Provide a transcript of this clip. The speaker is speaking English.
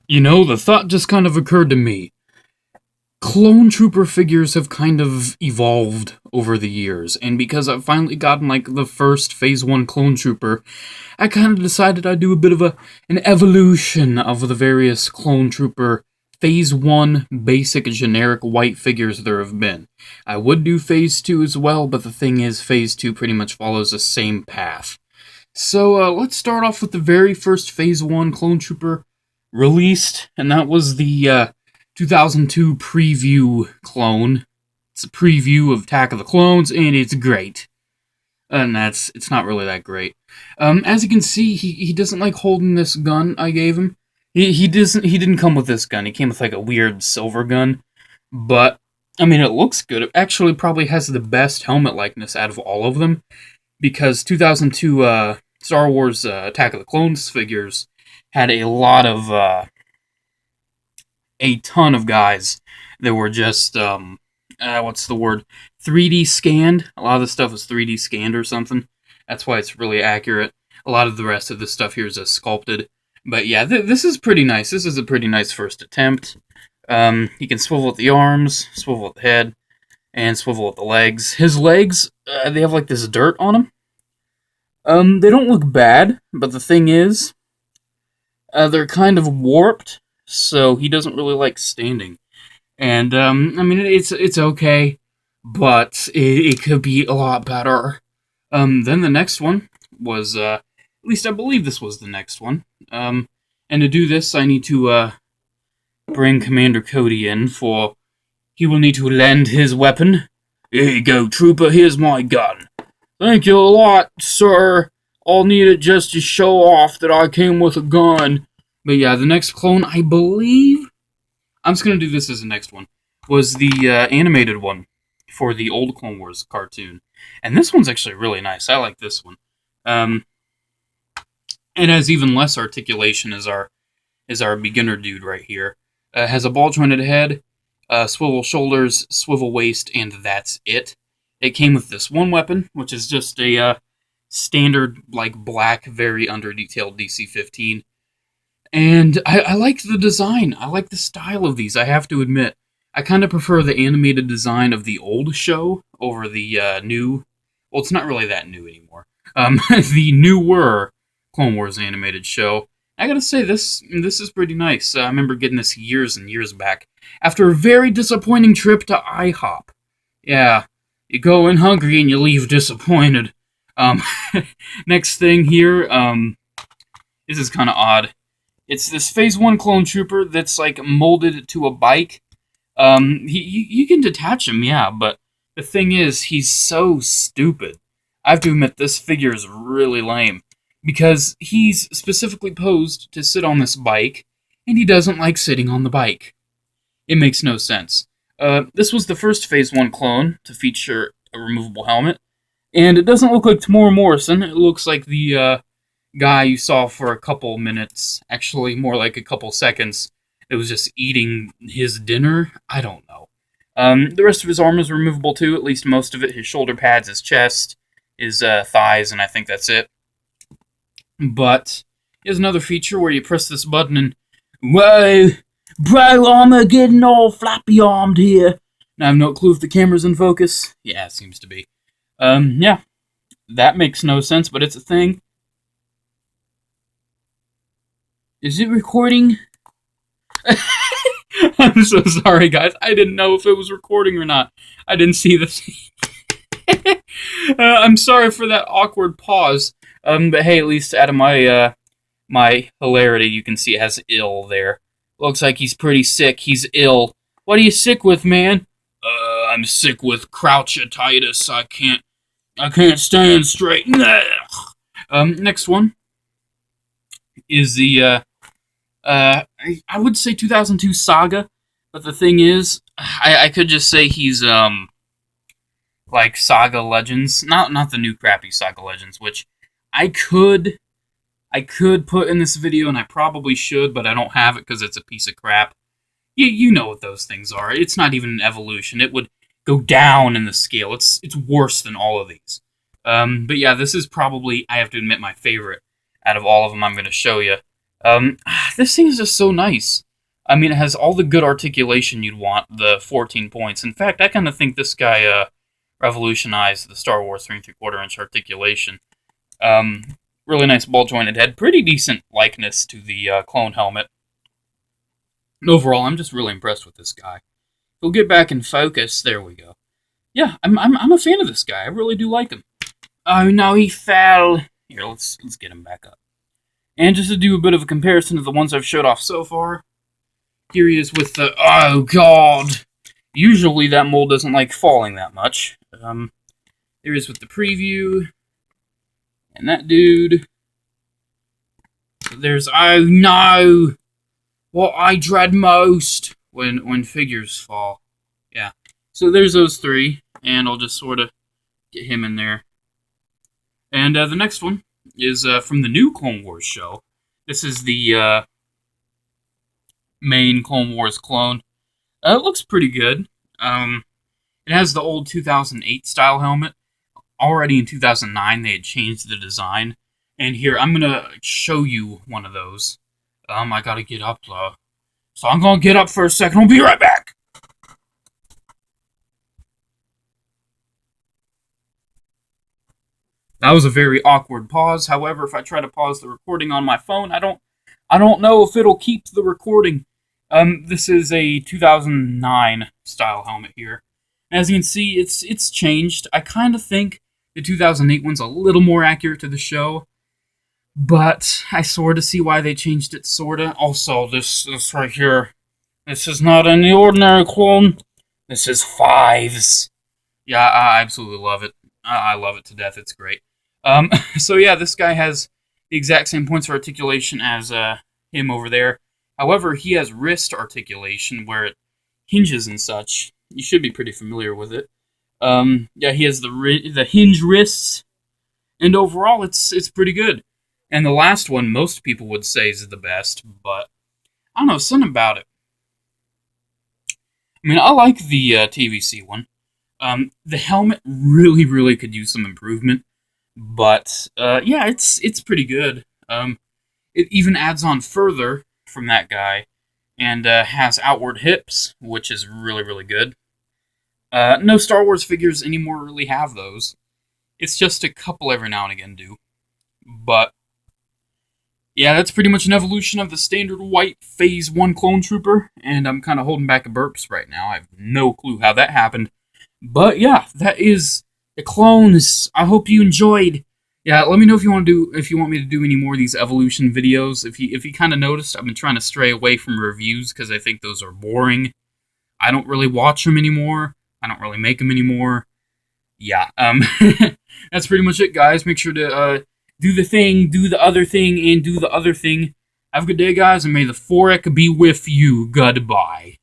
You know, the thought just kind of occurred to me. Clone Trooper figures have kind of evolved over the years, and because I've finally gotten like the first Phase 1 Clone Trooper, I kind of decided I'd do a bit of an evolution of the various Clone Trooper Phase 1 basic generic white figures there have been. I would do Phase 2 as well, but the thing is, Phase 2 pretty much follows the same path. So let's start off with the very first Phase 1 Clone Trooper released, and that was the 2002 preview clone. It's a preview of Attack of the Clones, and it's great. And it's not really that great. As you can see, he doesn't like holding this gun I gave him. He didn't come with this gun. He came with like a weird silver gun. But I mean, it looks good. It actually probably has the best helmet likeness out of all of them, because 2002 Star Wars Attack of the Clones figures had a ton of guys that were just, what's the word? 3D scanned. A lot of the stuff was 3D scanned or something. That's why it's really accurate. A lot of the rest of the stuff here is just sculpted. But yeah, this is pretty nice. This is a pretty nice first attempt. He can swivel at the arms, swivel at the head, and swivel at the legs. His legs, they have like this dirt on them. They don't look bad, but the thing is, they're kind of warped, so he doesn't really like standing. And, I mean, it's okay, but it could be a lot better. Then the next one was, at least I believe this was the next one. And to do this, I need to, bring Commander Cody in, for he will need to lend his weapon. Here you go, Trooper, here's my gun. Thank you a lot, sir. I'll need it just to show off that I came with a gun. But yeah, the next clone, I believe, I'm just going to do this as the next one, was the animated one for the old Clone Wars cartoon. And this one's actually really nice. I like this one. It has even less articulation as our beginner dude right here. Has a ball-jointed head, swivel shoulders, swivel waist, and that's it. It came with this one weapon, which is just a standard, like, black, very under-detailed DC-15. And I like the design. I like the style of these, I have to admit. I kind of prefer the animated design of the old show over the new... Well, it's not really that new anymore. The newer Clone Wars animated show. I gotta say, this is pretty nice. I remember getting this years and years back, after a very disappointing trip to IHOP. Yeah, you go in hungry and you leave disappointed. Next thing here, this is kind of odd. It's this Phase 1 Clone Trooper that's, like, molded to a bike. You can detach him, yeah, but the thing is, he's so stupid. I have to admit, this figure is really lame, because he's specifically posed to sit on this bike, and he doesn't like sitting on the bike. It makes no sense. This was the first Phase 1 clone to feature a removable helmet, and it doesn't look like Tamora Morrison. It looks like the guy you saw for a couple minutes, actually more like a couple seconds, that was just eating his dinner. I don't know. The rest of his arm is removable too, at least most of it. His shoulder pads, his chest, his thighs, and I think that's it. But here's another feature where you press this button and, whoa, bro, I'm getting all flappy-armed here. Now, I have no clue if the camera's in focus. Yeah, it seems to be. Yeah, that makes no sense, but it's a thing. Is it recording? I'm so sorry, guys. I didn't know if it was recording or not. I didn't see the thing. I'm sorry for that awkward pause. But hey, at least out of my my hilarity, you can see it has ill there. Looks like he's pretty sick. He's ill. What are you sick with, man? I'm sick with crouchatitis. I can't stand straight. Next one is the I would say 2002 Saga, but the thing is, I could just say he's like Saga Legends, not the new crappy Saga Legends, which I could put in this video, and I probably should, but I don't have it because it's a piece of crap. You know what those things are. It's not even an evolution. It would go down in the scale. It's worse than all of these. But yeah, this is probably, I have to admit, my favorite out of all of them I'm going to show you. This thing is just so nice. I mean, it has all the good articulation you'd want, the 14 points. In fact, I kind of think this guy revolutionized the Star Wars 3 3/4 inch articulation. Really nice ball jointed head, pretty decent likeness to the clone helmet. And overall, I'm just really impressed with this guy. We'll get back in focus. There we go. Yeah, I'm a fan of this guy. I really do like him. Oh no, he fell. Here, let's get him back up. And just to do a bit of a comparison to the ones I've showed off so far, here he is with the... Oh, God! Usually that mold doesn't like falling that much. There he is with the preview. And that dude. There's... Oh, no! What I dread most when figures fall. Yeah. So there's those three. And I'll just sort of get him in there. And the next one is from the new Clone Wars show. This is the main Clone Wars clone. It looks pretty good. It has the old 2008 style helmet. Already in 2009, they had changed the design. And here, I'm going to show you one of those. I gotta get up, though. So I'm gonna get up for a second. I'll be right back. That was a very awkward pause. However, if I try to pause the recording on my phone, I don't know if it'll keep the recording. This is a 2009 style helmet here. As you can see, it's changed. I kind of think the 2008 one's a little more accurate to the show, but I sort of see why they changed it, sorta. Also, this right here, this is not any ordinary clone. This is Fives. Yeah, I absolutely love it. I love it to death. It's great. So yeah, this guy has the exact same points of articulation as him over there. However, he has wrist articulation where it hinges and such. You should be pretty familiar with it. Yeah, he has the hinge wrists, and overall, it's pretty good. And the last one, most people would say is the best, but I don't know, something about it. I mean, I like the TVC one. The helmet really could use some improvement, but yeah, it's pretty good. It even adds on further from that guy, and has outward hips, which is really good. No Star Wars figures anymore really have those. It's just a couple every now and again do. But yeah, that's pretty much an evolution of the standard white Phase 1 Clone Trooper, and I'm kind of holding back a burps right now. I have no clue how that happened. But yeah, that is the clones. I hope you enjoyed. Yeah, let me know if you want me to do any more of these evolution videos. If you kind of noticed, I've been trying to stray away from reviews because I think those are boring. I don't really watch them anymore. I don't really make them anymore. Yeah, that's pretty much it, guys. Make sure to do the thing, do the other thing, and do the other thing. Have a good day, guys, and may the Forek be with you. Goodbye.